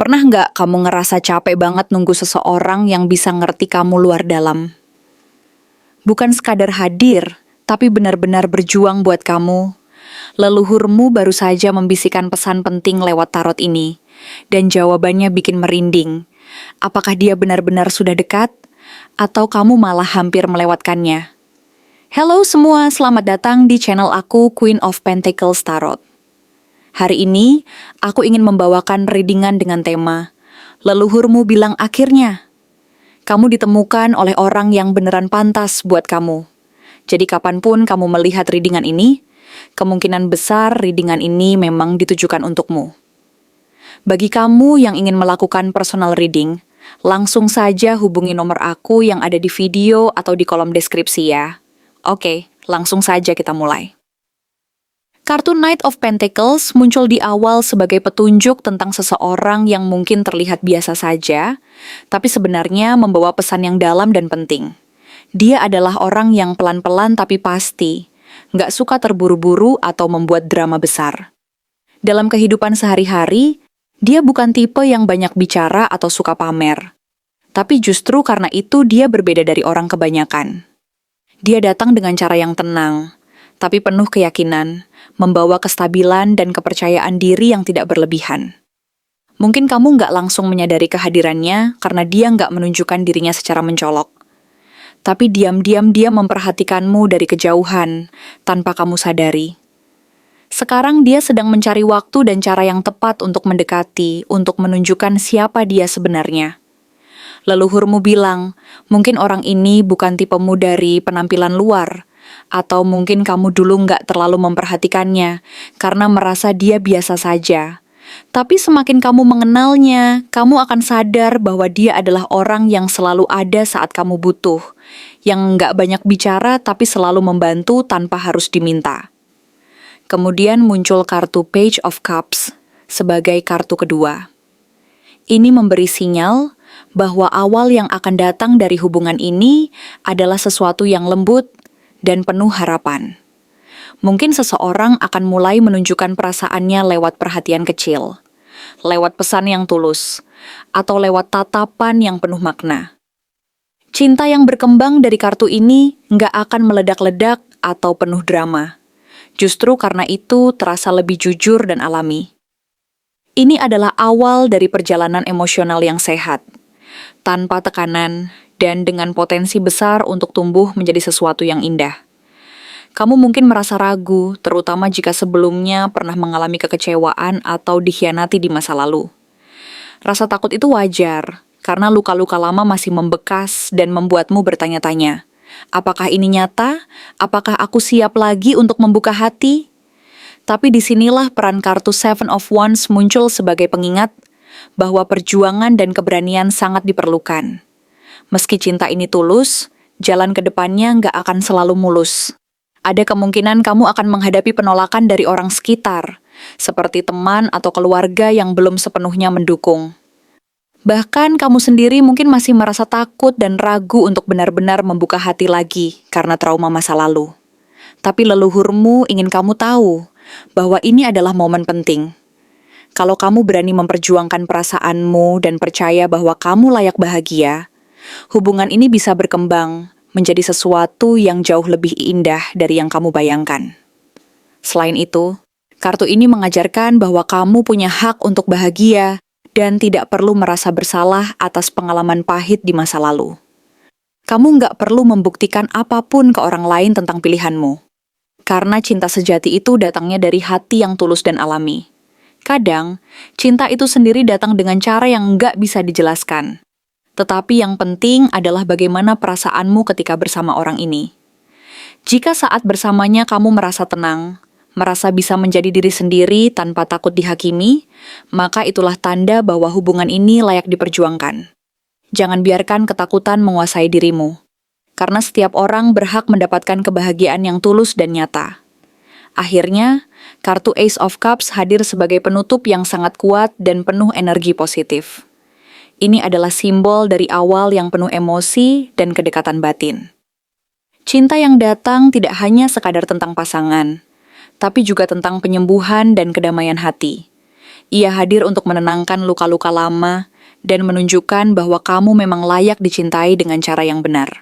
Pernah nggak kamu ngerasa capek banget nunggu seseorang yang bisa ngerti kamu luar dalam? Bukan sekadar hadir, tapi benar-benar berjuang buat kamu. Leluhurmu baru saja membisikkan pesan penting lewat tarot ini, dan jawabannya bikin merinding. Apakah dia benar-benar sudah dekat, atau kamu malah hampir melewatkannya? Halo semua, selamat datang di channel aku Queen of Pentacles Tarot. Hari ini, aku ingin membawakan readingan dengan tema Leluhurmu bilang akhirnya. Kamu ditemukan oleh orang yang beneran pantas buat kamu. Jadi kapanpun kamu melihat readingan ini, kemungkinan besar readingan ini memang ditujukan untukmu. Bagi kamu yang ingin melakukan personal reading, langsung saja hubungi nomor aku yang ada di video atau di kolom deskripsi ya. Oke, langsung saja kita mulai. Kartu Knight of Pentacles muncul di awal sebagai petunjuk tentang seseorang yang mungkin terlihat biasa saja, tapi sebenarnya membawa pesan yang dalam dan penting. Dia adalah orang yang pelan-pelan tapi pasti, nggak suka terburu-buru atau membuat drama besar. Dalam kehidupan sehari-hari, dia bukan tipe yang banyak bicara atau suka pamer. Tapi justru karena itu dia berbeda dari orang kebanyakan. Dia datang dengan cara yang tenang, tapi penuh keyakinan, membawa kestabilan dan kepercayaan diri yang tidak berlebihan. Mungkin kamu nggak langsung menyadari kehadirannya karena dia nggak menunjukkan dirinya secara mencolok. Tapi diam-diam dia memperhatikanmu dari kejauhan, tanpa kamu sadari. Sekarang dia sedang mencari waktu dan cara yang tepat untuk mendekati, untuk menunjukkan siapa dia sebenarnya. Leluhurmu bilang, mungkin orang ini bukan tipemu dari penampilan luar, atau mungkin kamu dulu nggak terlalu memperhatikannya, karena merasa dia biasa saja. Tapi semakin kamu mengenalnya, kamu akan sadar bahwa dia adalah orang yang selalu ada saat kamu butuh, yang nggak banyak bicara tapi selalu membantu tanpa harus diminta. Kemudian muncul kartu Page of Cups sebagai kartu kedua. Ini memberi sinyal bahwa awal yang akan datang dari hubungan ini adalah sesuatu yang lembut dan penuh harapan. Mungkin seseorang akan mulai menunjukkan perasaannya lewat perhatian kecil, lewat pesan yang tulus, atau lewat tatapan yang penuh makna. Cinta yang berkembang dari kartu ini nggak akan meledak-ledak atau penuh drama. Justru karena itu terasa lebih jujur dan alami. Ini adalah awal dari perjalanan emosional yang sehat, tanpa tekanan, dan dengan potensi besar untuk tumbuh menjadi sesuatu yang indah. Kamu mungkin merasa ragu, terutama jika sebelumnya pernah mengalami kekecewaan atau dikhianati di masa lalu. Rasa takut itu wajar, karena luka-luka lama masih membekas dan membuatmu bertanya-tanya, apakah ini nyata? Apakah aku siap lagi untuk membuka hati? Tapi disinilah peran kartu Seven of Wands muncul sebagai pengingat bahwa perjuangan dan keberanian sangat diperlukan. Meski cinta ini tulus, jalan ke depannya nggak akan selalu mulus. Ada kemungkinan kamu akan menghadapi penolakan dari orang sekitar, seperti teman atau keluarga yang belum sepenuhnya mendukung. Bahkan kamu sendiri mungkin masih merasa takut dan ragu untuk benar-benar membuka hati lagi karena trauma masa lalu. Tapi leluhurmu ingin kamu tahu bahwa ini adalah momen penting. Kalau kamu berani memperjuangkan perasaanmu dan percaya bahwa kamu layak bahagia, hubungan ini bisa berkembang menjadi sesuatu yang jauh lebih indah dari yang kamu bayangkan. Selain itu, kartu ini mengajarkan bahwa kamu punya hak untuk bahagia dan tidak perlu merasa bersalah atas pengalaman pahit di masa lalu. Kamu nggak perlu membuktikan apapun ke orang lain tentang pilihanmu. Karena cinta sejati itu datangnya dari hati yang tulus dan alami. Kadang, cinta itu sendiri datang dengan cara yang nggak bisa dijelaskan. Tetapi yang penting adalah bagaimana perasaanmu ketika bersama orang ini. Jika saat bersamanya kamu merasa tenang, merasa bisa menjadi diri sendiri tanpa takut dihakimi, maka itulah tanda bahwa hubungan ini layak diperjuangkan. Jangan biarkan ketakutan menguasai dirimu. Karena setiap orang berhak mendapatkan kebahagiaan yang tulus dan nyata. Akhirnya, kartu Ace of Cups hadir sebagai penutup yang sangat kuat dan penuh energi positif. Ini adalah simbol dari awal yang penuh emosi dan kedekatan batin. Cinta yang datang tidak hanya sekadar tentang pasangan, tapi juga tentang penyembuhan dan kedamaian hati. Ia hadir untuk menenangkan luka-luka lama dan menunjukkan bahwa kamu memang layak dicintai dengan cara yang benar.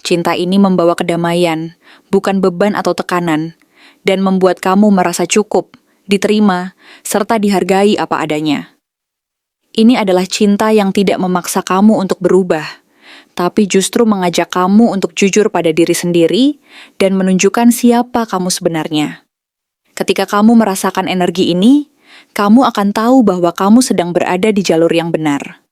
Cinta ini membawa kedamaian, bukan beban atau tekanan, dan membuat kamu merasa cukup, diterima, serta dihargai apa adanya. Ini adalah cinta yang tidak memaksa kamu untuk berubah, tapi justru mengajak kamu untuk jujur pada diri sendiri dan menunjukkan siapa kamu sebenarnya. Ketika kamu merasakan energi ini, kamu akan tahu bahwa kamu sedang berada di jalur yang benar.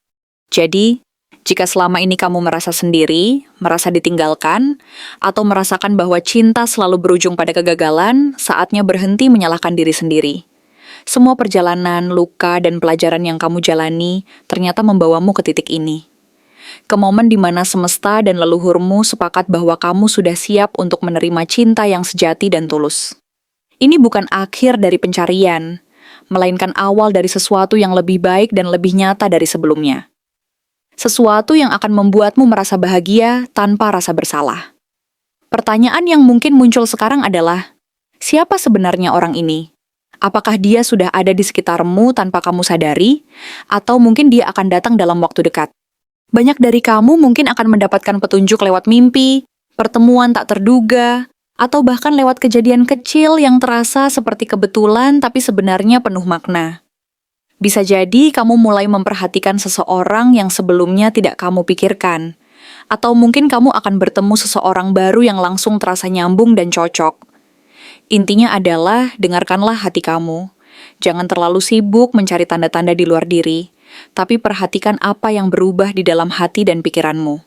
Jadi, jika selama ini kamu merasa sendiri, merasa ditinggalkan, atau merasakan bahwa cinta selalu berujung pada kegagalan, saatnya berhenti menyalahkan diri sendiri. Semua perjalanan, luka, dan pelajaran yang kamu jalani ternyata membawamu ke titik ini. Ke momen di mana semesta dan leluhurmu sepakat bahwa kamu sudah siap untuk menerima cinta yang sejati dan tulus. Ini bukan akhir dari pencarian, melainkan awal dari sesuatu yang lebih baik dan lebih nyata dari sebelumnya. Sesuatu yang akan membuatmu merasa bahagia tanpa rasa bersalah. Pertanyaan yang mungkin muncul sekarang adalah, siapa sebenarnya orang ini? Apakah dia sudah ada di sekitarmu tanpa kamu sadari, atau mungkin dia akan datang dalam waktu dekat? Banyak dari kamu mungkin akan mendapatkan petunjuk lewat mimpi, pertemuan tak terduga, atau bahkan lewat kejadian kecil yang terasa seperti kebetulan tapi sebenarnya penuh makna. Bisa jadi kamu mulai memperhatikan seseorang yang sebelumnya tidak kamu pikirkan, atau mungkin kamu akan bertemu seseorang baru yang langsung terasa nyambung dan cocok. Intinya adalah, dengarkanlah hati kamu. Jangan terlalu sibuk mencari tanda-tanda di luar diri, tapi perhatikan apa yang berubah di dalam hati dan pikiranmu.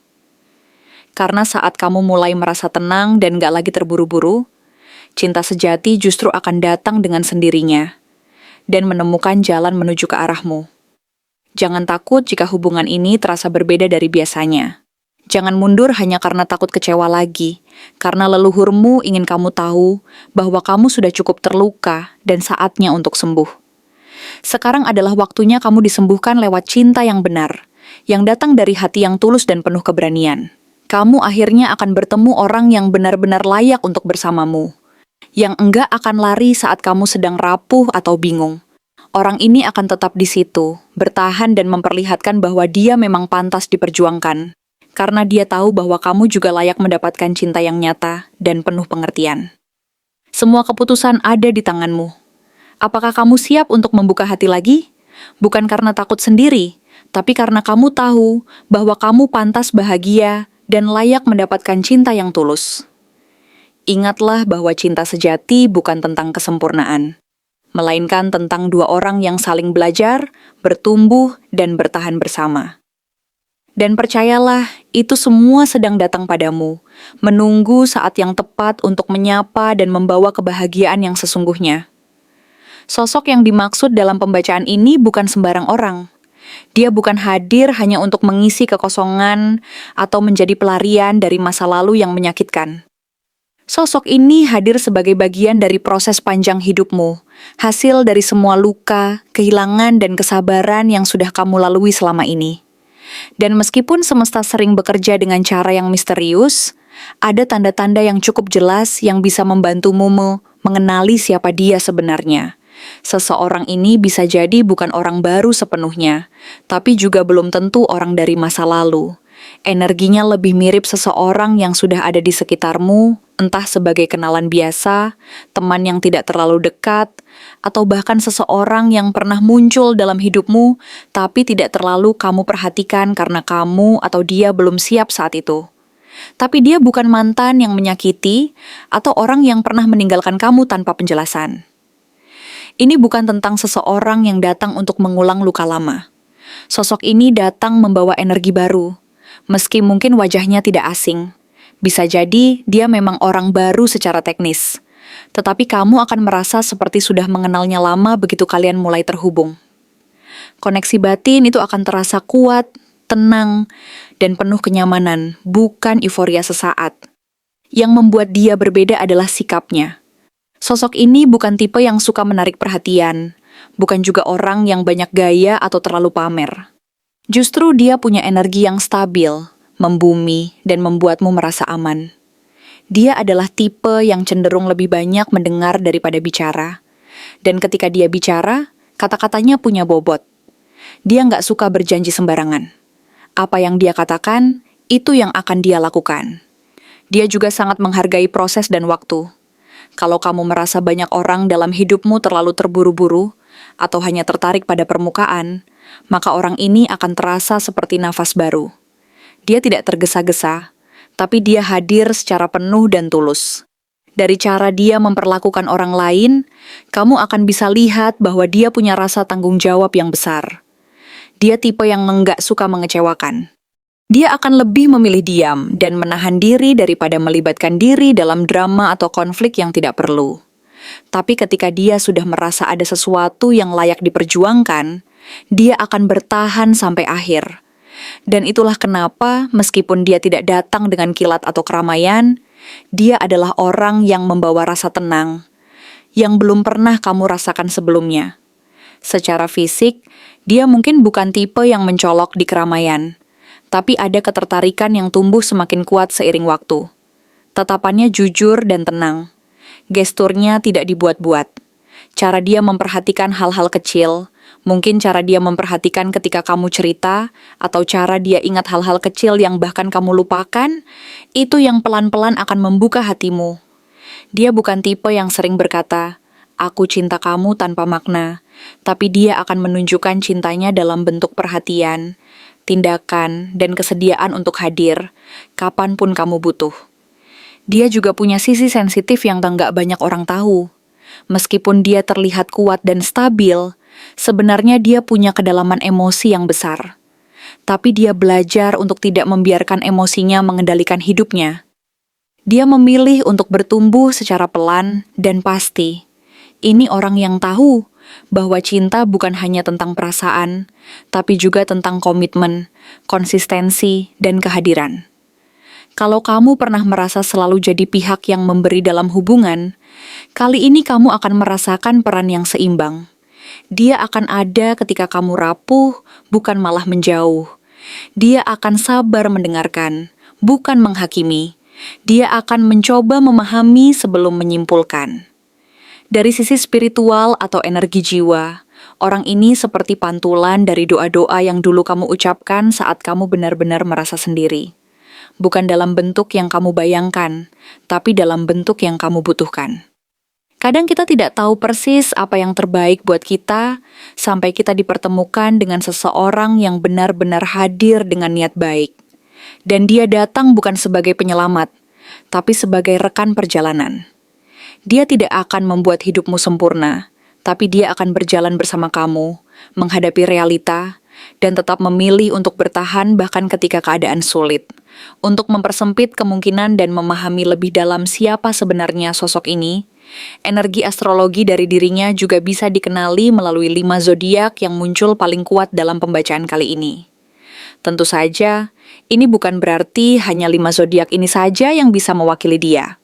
Karena saat kamu mulai merasa tenang dan gak lagi terburu-buru, cinta sejati justru akan datang dengan sendirinya dan menemukan jalan menuju ke arahmu. Jangan takut jika hubungan ini terasa berbeda dari biasanya. Jangan mundur hanya karena takut kecewa lagi, karena leluhurmu ingin kamu tahu bahwa kamu sudah cukup terluka dan saatnya untuk sembuh. Sekarang adalah waktunya kamu disembuhkan lewat cinta yang benar, yang datang dari hati yang tulus dan penuh keberanian. Kamu akhirnya akan bertemu orang yang benar-benar layak untuk bersamamu, yang enggak akan lari saat kamu sedang rapuh atau bingung. Orang ini akan tetap di situ, bertahan dan memperlihatkan bahwa dia memang pantas diperjuangkan, karena dia tahu bahwa kamu juga layak mendapatkan cinta yang nyata dan penuh pengertian. Semua keputusan ada di tanganmu. Apakah kamu siap untuk membuka hati lagi? Bukan karena takut sendiri, tapi karena kamu tahu bahwa kamu pantas bahagia dan layak mendapatkan cinta yang tulus. Ingatlah bahwa cinta sejati bukan tentang kesempurnaan, melainkan tentang dua orang yang saling belajar, bertumbuh, dan bertahan bersama. Dan percayalah, itu semua sedang datang padamu, menunggu saat yang tepat untuk menyapa dan membawa kebahagiaan yang sesungguhnya. Sosok yang dimaksud dalam pembacaan ini bukan sembarang orang. Dia bukan hadir hanya untuk mengisi kekosongan atau menjadi pelarian dari masa lalu yang menyakitkan. Sosok ini hadir sebagai bagian dari proses panjang hidupmu, hasil dari semua luka, kehilangan, dan kesabaran yang sudah kamu lalui selama ini. Dan meskipun semesta sering bekerja dengan cara yang misterius, ada tanda-tanda yang cukup jelas yang bisa membantumu mengenali siapa dia sebenarnya. Seseorang ini bisa jadi bukan orang baru sepenuhnya, tapi juga belum tentu orang dari masa lalu. Energinya lebih mirip seseorang yang sudah ada di sekitarmu, entah sebagai kenalan biasa, teman yang tidak terlalu dekat, atau bahkan seseorang yang pernah muncul dalam hidupmu, tapi tidak terlalu kamu perhatikan karena kamu atau dia belum siap saat itu. Tapi dia bukan mantan yang menyakiti, atau orang yang pernah meninggalkan kamu tanpa penjelasan. Ini bukan tentang seseorang yang datang untuk mengulang luka lama. Sosok ini datang membawa energi baru, meski mungkin wajahnya tidak asing. Bisa jadi dia memang orang baru secara teknis, tetapi kamu akan merasa seperti sudah mengenalnya lama begitu kalian mulai terhubung. Koneksi batin itu akan terasa kuat, tenang, dan penuh kenyamanan, bukan euforia sesaat. Yang membuat dia berbeda adalah sikapnya. Sosok ini bukan tipe yang suka menarik perhatian, bukan juga orang yang banyak gaya atau terlalu pamer. Justru dia punya energi yang stabil, membumi, dan membuatmu merasa aman. Dia adalah tipe yang cenderung lebih banyak mendengar daripada bicara. Dan ketika dia bicara, Kata-katanya punya bobot. Dia nggak suka berjanji sembarangan. Apa yang dia katakan, itu yang akan dia lakukan. Dia juga sangat menghargai proses dan waktu. Kalau kamu merasa banyak orang dalam hidupmu terlalu terburu-buru, atau hanya tertarik pada permukaan, maka orang ini akan terasa seperti nafas baru. Dia tidak tergesa-gesa, tapi dia hadir secara penuh dan tulus. Dari cara dia memperlakukan orang lain, kamu akan bisa lihat bahwa dia punya rasa tanggung jawab yang besar. Dia tipe yang enggak suka mengecewakan. Dia akan lebih memilih diam dan menahan diri daripada melibatkan diri dalam drama atau konflik yang tidak perlu. Tapi ketika dia sudah merasa ada sesuatu yang layak diperjuangkan, dia akan bertahan sampai akhir. Dan itulah kenapa, meskipun dia tidak datang dengan kilat atau keramaian, dia adalah orang yang membawa rasa tenang, yang belum pernah kamu rasakan sebelumnya. Secara fisik, dia mungkin bukan tipe yang mencolok di keramaian, tapi ada ketertarikan yang tumbuh semakin kuat seiring waktu. Tatapannya jujur dan tenang. Gesturnya tidak dibuat-buat. Cara dia memperhatikan hal-hal kecil, mungkin cara dia memperhatikan ketika kamu cerita, atau cara dia ingat hal-hal kecil yang bahkan kamu lupakan, itu yang pelan-pelan akan membuka hatimu. Dia bukan tipe yang sering berkata, "Aku cinta kamu" tanpa makna, tapi dia akan menunjukkan cintanya dalam bentuk perhatian, tindakan, dan kesediaan untuk hadir, kapanpun kamu butuh. Dia juga punya sisi sensitif yang nggak banyak orang tahu. Meskipun dia terlihat kuat dan stabil, sebenarnya dia punya kedalaman emosi yang besar. Tapi dia belajar untuk tidak membiarkan emosinya mengendalikan hidupnya. Dia memilih untuk bertumbuh secara pelan dan pasti. Ini orang yang tahu bahwa cinta bukan hanya tentang perasaan, tapi juga tentang komitmen, konsistensi, dan kehadiran. Kalau kamu pernah merasa selalu jadi pihak yang memberi dalam hubungan, kali ini kamu akan merasakan peran yang seimbang. Dia akan ada ketika kamu rapuh, bukan malah menjauh. Dia akan sabar mendengarkan, bukan menghakimi. Dia akan mencoba memahami sebelum menyimpulkan. Dari sisi spiritual atau energi jiwa, orang ini seperti pantulan dari doa-doa yang dulu kamu ucapkan saat kamu benar-benar merasa sendiri. Bukan dalam bentuk yang kamu bayangkan, tapi dalam bentuk yang kamu butuhkan. Kadang kita tidak tahu persis apa yang terbaik buat kita, sampai kita dipertemukan dengan seseorang yang benar-benar hadir dengan niat baik. Dan dia datang bukan sebagai penyelamat, tapi sebagai rekan perjalanan. Dia tidak akan membuat hidupmu sempurna, tapi dia akan berjalan bersama kamu, menghadapi realita, dan tetap memilih untuk bertahan bahkan ketika keadaan sulit. Untuk mempersempit kemungkinan dan memahami lebih dalam siapa sebenarnya sosok ini, energi astrologi dari dirinya juga bisa dikenali melalui 5 zodiak yang muncul paling kuat dalam pembacaan kali ini. Tentu saja, ini bukan berarti hanya 5 zodiak ini saja yang bisa mewakili dia.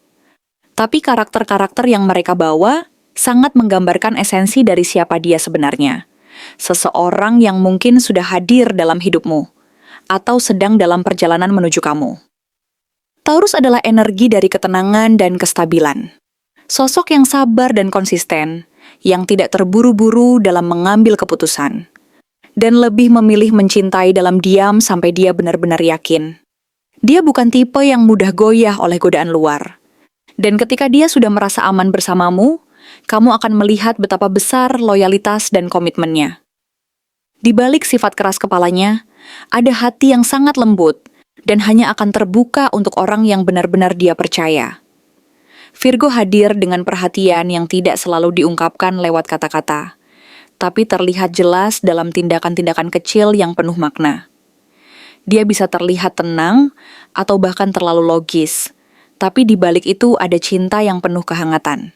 Tapi karakter-karakter yang mereka bawa sangat menggambarkan esensi dari siapa dia sebenarnya. Seseorang yang mungkin sudah hadir dalam hidupmu, atau sedang dalam perjalanan menuju kamu. Taurus adalah energi dari ketenangan dan kestabilan. Sosok yang sabar dan konsisten, yang tidak terburu-buru dalam mengambil keputusan, dan lebih memilih mencintai dalam diam sampai dia benar-benar yakin. Dia bukan tipe yang mudah goyah oleh godaan luar. Dan ketika dia sudah merasa aman bersamamu, kamu akan melihat betapa besar loyalitas dan komitmennya. Di balik sifat keras kepalanya, ada hati yang sangat lembut dan hanya akan terbuka untuk orang yang benar-benar dia percaya. Virgo hadir dengan perhatian yang tidak selalu diungkapkan lewat kata-kata, tapi terlihat jelas dalam tindakan-tindakan kecil yang penuh makna. Dia bisa terlihat tenang atau bahkan terlalu logis, tapi di balik itu ada cinta yang penuh kehangatan.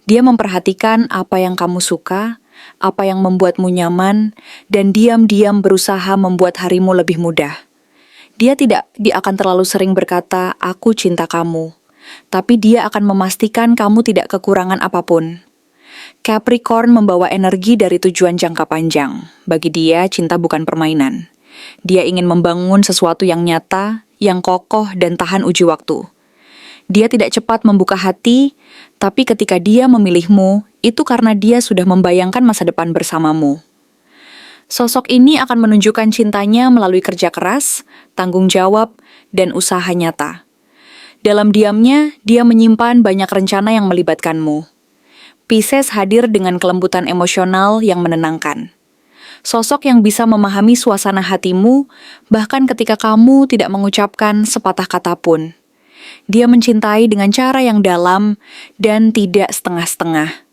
Dia memperhatikan apa yang kamu suka, apa yang membuatmu nyaman, dan diam-diam berusaha membuat harimu lebih mudah. Dia akan terlalu sering berkata, "Aku cinta kamu," tapi dia akan memastikan kamu tidak kekurangan apapun. Capricorn membawa energi dari tujuan jangka panjang. Bagi dia, cinta bukan permainan. Dia ingin membangun sesuatu yang nyata, yang kokoh, dan tahan uji waktu. Dia tidak cepat membuka hati, tapi ketika dia memilihmu, itu karena dia sudah membayangkan masa depan bersamamu. Sosok ini akan menunjukkan cintanya melalui kerja keras, tanggung jawab, dan usaha nyata. Dalam diamnya, dia menyimpan banyak rencana yang melibatkanmu. Pisces hadir dengan kelembutan emosional yang menenangkan. Sosok yang bisa memahami suasana hatimu, bahkan ketika kamu tidak mengucapkan sepatah kata pun. Dia mencintai dengan cara yang dalam dan tidak setengah-setengah.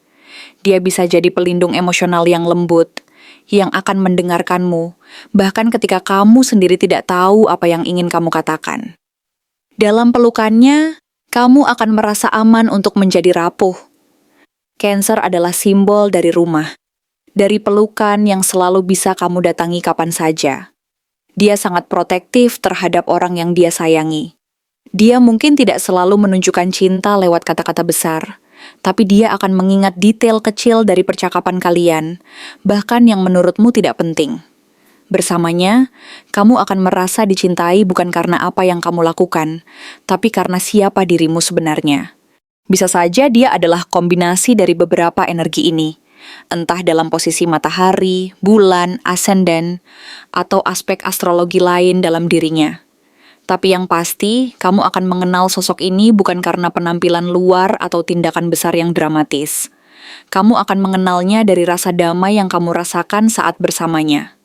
Dia bisa jadi pelindung emosional yang lembut, yang akan mendengarkanmu, bahkan ketika kamu sendiri tidak tahu apa yang ingin kamu katakan. Dalam pelukannya, kamu akan merasa aman untuk menjadi rapuh. Cancer adalah simbol dari rumah. Dari pelukan yang selalu bisa kamu datangi kapan saja. Dia sangat protektif terhadap orang yang dia sayangi. Dia mungkin tidak selalu menunjukkan cinta lewat kata-kata besar, tapi dia akan mengingat detail kecil dari percakapan kalian, bahkan yang menurutmu tidak penting. Bersamanya, kamu akan merasa dicintai bukan karena apa yang kamu lakukan, tapi karena siapa dirimu sebenarnya. Bisa saja dia adalah kombinasi dari beberapa energi ini. Entah dalam posisi matahari, bulan, ascendant, atau aspek astrologi lain dalam dirinya. Tapi yang pasti, kamu akan mengenal sosok ini bukan karena penampilan luar atau tindakan besar yang dramatis. Kamu akan mengenalnya dari rasa damai yang kamu rasakan saat bersamanya.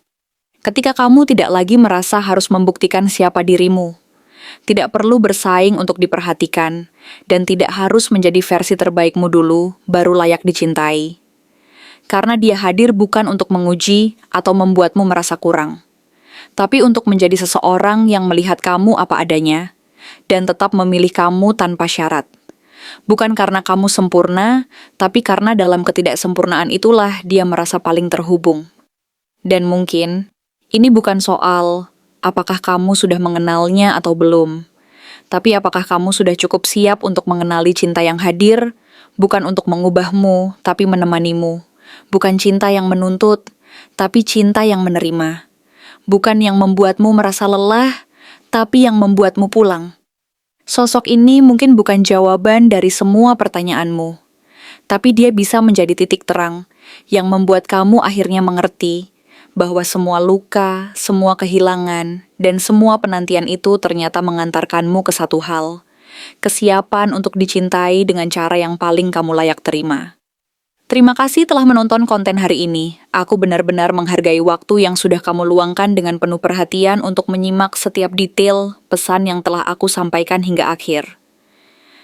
Ketika kamu tidak lagi merasa harus membuktikan siapa dirimu, tidak perlu bersaing untuk diperhatikan, dan tidak harus menjadi versi terbaikmu dulu, baru layak dicintai. Karena dia hadir bukan untuk menguji atau membuatmu merasa kurang, tapi untuk menjadi seseorang yang melihat kamu apa adanya, dan tetap memilih kamu tanpa syarat. Bukan karena kamu sempurna, tapi karena dalam ketidaksempurnaan itulah dia merasa paling terhubung. Dan mungkin, ini bukan soal apakah kamu sudah mengenalnya atau belum, tapi apakah kamu sudah cukup siap untuk mengenali cinta yang hadir, bukan untuk mengubahmu, tapi menemanimu. Bukan cinta yang menuntut, tapi cinta yang menerima. Bukan yang membuatmu merasa lelah, tapi yang membuatmu pulang. Sosok ini mungkin bukan jawaban dari semua pertanyaanmu, tapi dia bisa menjadi titik terang yang membuat kamu akhirnya mengerti bahwa semua luka, semua kehilangan, dan semua penantian itu ternyata mengantarkanmu ke satu hal, kesiapan untuk dicintai dengan cara yang paling kamu layak terima. Terima kasih telah menonton konten hari ini. Aku benar-benar menghargai waktu yang sudah kamu luangkan dengan penuh perhatian untuk menyimak setiap detail pesan yang telah aku sampaikan hingga akhir.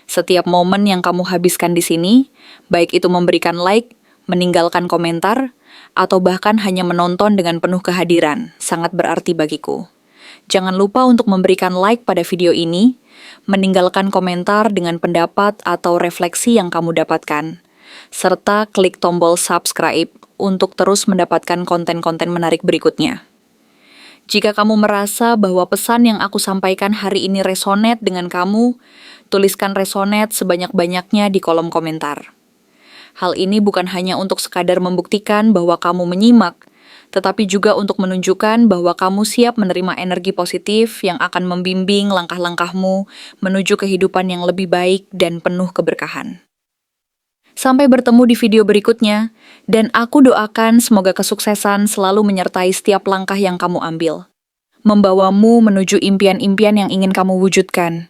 Setiap momen yang kamu habiskan di sini, baik itu memberikan like, meninggalkan komentar, atau bahkan hanya menonton dengan penuh kehadiran, sangat berarti bagiku. Jangan lupa untuk memberikan like pada video ini, meninggalkan komentar dengan pendapat atau refleksi yang kamu dapatkan, serta klik tombol subscribe untuk terus mendapatkan konten-konten menarik berikutnya. Jika kamu merasa bahwa pesan yang aku sampaikan hari ini resonate dengan kamu, tuliskan resonate sebanyak-banyaknya di kolom komentar. Hal ini bukan hanya untuk sekadar membuktikan bahwa kamu menyimak, tetapi juga untuk menunjukkan bahwa kamu siap menerima energi positif yang akan membimbing langkah-langkahmu menuju kehidupan yang lebih baik dan penuh keberkahan. Sampai bertemu di video berikutnya, dan aku doakan semoga kesuksesan selalu menyertai setiap langkah yang kamu ambil, membawamu menuju impian-impian yang ingin kamu wujudkan.